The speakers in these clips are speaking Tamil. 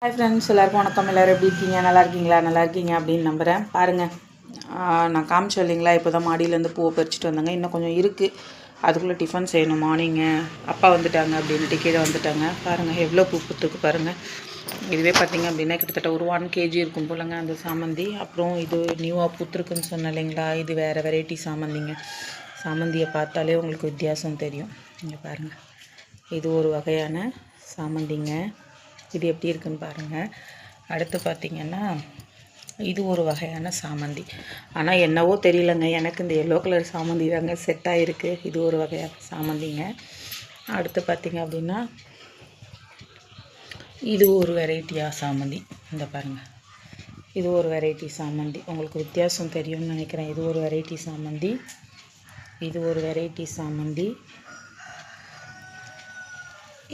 ஹாய் ஃப்ரெண்ட்ஸ், எல்லாருக்கும் வணக்கம். எல்லோரும் எப்படி இருக்கீங்க? நல்லா இருக்கீங்களா? நல்லா இருக்கீங்க அப்படின்னு நம்புகிறேன். பாருங்கள், நான் காமிச்சேன் இல்லைங்களா, இப்போ தான் மாடியிலேருந்து பூவை பறிச்சுட்டு வந்தாங்க. இன்னும் கொஞ்சம் இருக்குது, அதுக்குள்ளே டிஃபன் செய்யணும். மார்னிங்கு அப்பா வந்துட்டாங்க அப்படின்ட்டு கீழே வந்துட்டாங்க. பாருங்கள் எவ்வளோ பூ பூத்துருக்கு பாருங்கள். இதுவே பார்த்திங்க அப்படின்னா கிட்டத்தட்ட ஒரு 1 kg இருக்கும் போலங்க அந்த சாமந்தி. அப்புறம் இது நியூவாக பூத்துருக்குன்னு சொன்னேன் இல்லைங்களா, இது வேறு வெரைட்டி சாமந்திங்க. சாமந்தியை பார்த்தாலே உங்களுக்கு வித்தியாசம் தெரியும். இங்கே பாருங்கள், இது ஒரு வகையான சாமந்திங்க. இது எப்படி இருக்குன்னு பாருங்கள். அடுத்து பார்த்திங்கன்னா இது ஒரு வகையான சாமந்தி. ஆனால் என்னவோ தெரியலங்க, எனக்கு இந்த எல்லோ கலர் சாமந்தி தாங்க செட் ஆகிருக்கு. இது ஒரு வகையான சாமந்திங்க. அடுத்து பார்த்திங்க அப்படின்னா இது ஒரு வெரைட்டியாக சாமந்தி. இந்த பாருங்கள், இது ஒரு வெரைட்டி சாமந்தி. உங்களுக்கு வித்தியாசம் தெரியும்னு நினைக்கிறேன். இது ஒரு வெரைட்டி சாமந்தி, இது ஒரு வெரைட்டி சாமந்தி,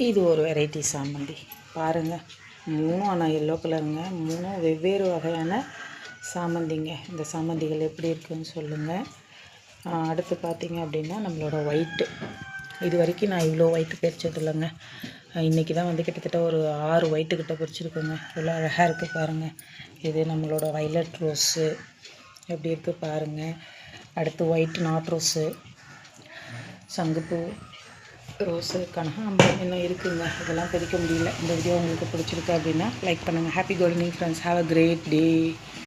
இது ஒரு வெரைட்டி சாமந்தி. பாருங்கள், மூணும் ஆனால் எல்லோ கலருங்க. மூணும் வெவ்வேறு வகையான சாமந்திங்க. இந்த சாமந்திகள் எப்படி இருக்குதுன்னு சொல்லுங்கள். அடுத்து பார்த்திங்க அப்படின்னா நம்மளோட ஒயிட்டு. இது வரைக்கும் நான் இவ்வளோ ஒயிட்டு பறிச்சது இல்லைங்க. இன்றைக்கி தான் வந்து கிட்டத்தட்ட ஒரு 6 ஒயிட்டுக்கிட்ட பறிச்சிருக்குங்க. இவ்வளோ அழகாக இருக்குது பாருங்கள். இது நம்மளோட வைலட் ரோஸு எப்படி இருக்குது பாருங்கள். அடுத்து ஒயிட் நாட் ரோஸு, சங்குப்பூ ரோஸு, கனகாம்பரம் இன்னும் இருக்குதுங்க. இதெல்லாம் பறிக்க முடியல. இந்த வீடியோ உங்களுக்கு பிடிச்சிருக்கு அப்படின்னா லைக் பண்ணுங்கள். Happy gardening friends. Have a great day.